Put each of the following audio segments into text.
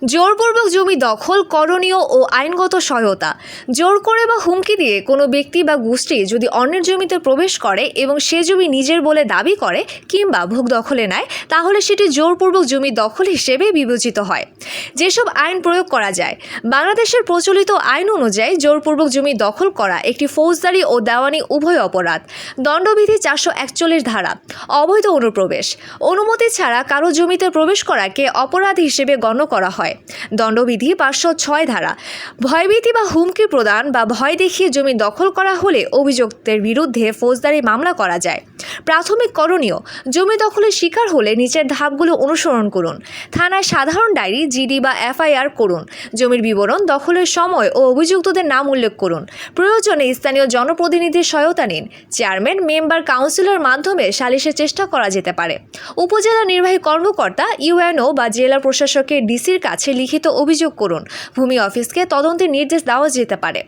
জোরপূর্বক জমি দখল, করণীয় ও আইনগত সহায়তা। জোর করে বা হুমকি দিয়ে কোনো ব্যক্তি বা গোষ্ঠী যদি অন্যের জমিতে প্রবেশ করে এবং সে জমি নিজের বলে দাবি করে কিংবা ভোগ দখলে নেয়, তাহলে সেটি জোরপূর্বক জমি দখল হিসেবে বিবেচিত হয়। যেসব আইন প্রয়োগ করা যায়। বাংলাদেশের প্রচলিত আইন অনুযায়ী জোরপূর্বক জমি দখল করা একটি ফৌজদারি ও দেওয়ানি উভয় অপরাধ। দণ্ডবিধি 441 ধারা। অবৈধ অনুপ্রবেশ। অনুমতি ছাড়া কারো জমিতে প্রবেশ করাকে অপরাধ হিসেবে গণ্য করা হয়। দণ্ডবিধি 506 ধারা। ভয়ভীতি বা হুমকি প্রদান বা ভয় দেখিয়ে জমি দখল করা হলে অভিযুক্তের বিরুদ্ধে ফৌজদারি মামলা করা যায়। প্রাথমিক করণীয়। জমি দখলের শিকার হলে নিচের ধাপগুলো অনুসরণ করুন। থানায় সাধারণ ডায়েরি, জিডি বা এফআইআর করুন। জমির বিবরণ, দখলের সময় ও অভিযুক্তদের নাম উল্লেখ করুন। প্রয়োজনে স্থানীয় জনপ্রতিনিধির সহায়তা নিন। চেয়ারম্যান, মেম্বার, কাউন্সিলর মাধ্যমে সালিশের চেষ্টা করা যেতে পারে। উপজেলা নির্বাহী কর্মকর্তা, ইউএনও বা জেলা প্রশাসকের ডিসির কাছে লিখিত অভিযোগ করুন। ভূমি অফিসকে তদন্তের নির্দেশ দেওয়া যেতে পারে।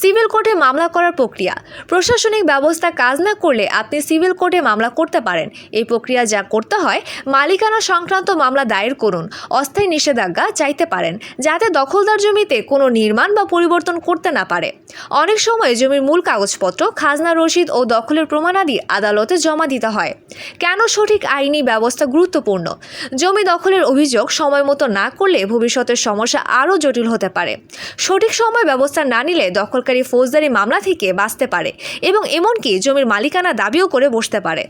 সিভিল কোর্টে মামলা করার প্রক্রিয়া। প্রশাসনিক ব্যবস্থা কাজ না করলে আপনি সিভিল কোর্টে মামলা করতে পারেন। এই প্রক্রিয়া যা করতে হয়, মালিকানা সংক্রান্ত মামলা দায়ের করুন। অস্থায়ী নিষেধাজ্ঞা চাইতে পারেন, যাতে দখলদার জমিতে কোনো নির্মাণ বা পরিবর্তন করতে না পারে। অনেক সময় জমির মূল কাগজপত্র, খাজনা রসিদ ও দখলের প্রমাণাদি আদালতে জমা দিতে হয়। কেন সঠিক আইনি ব্যবস্থা গুরুত্বপূর্ণ? জমি দখলের অভিযোগ সময় মতো না করলে ভবিষ্যতের সমস্যা আরও জটিল হতে পারে। সঠিক সময় ব্যবস্থা না নিলে দখলকারী ফৌজদারি মামলা থেকে বাঁচতে পারে এবং এমনকি জমির মালিকানা দাবিও করে বসতে পারে।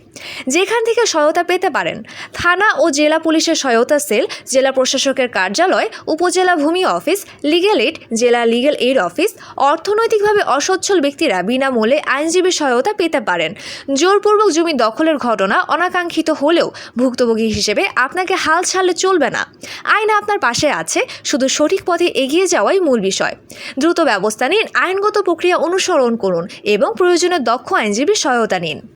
যেখান থেকে সহায়তা পেতে পারেন: থানা ও জেলা পুলিশের সহায়তা সেল, জেলা প্রশাসকের কার্যালয়, উপজেলা ভূমি অফিস, লিগ্যাল এইড, জেলা লিগ্যাল এইড অফিস। অর্থনৈতিকভাবে অসচ্ছল ব্যক্তিরা বিনামূল্যে আইনজীবী সহায়তা পেতে পারেন। জোরপূর্বক জমি দখলের ঘটনা অনাকাঙ্ক্ষিত হলেও ভুক্তভোগী হিসেবে আপনাকে হাল ছাড়লে চলবে না। আইন আপনার পাশে আছে, শুধু সঠিক পথে এগিয়ে যাওয়াই মূল বিষয়। দ্রুত ব্যবস্থা নিন, আইনগত প্রক্রিয়া অনুসরণ করুন এবং প্রয়োজনে দক্ষ আইনজীবীর সহায়তা নিন।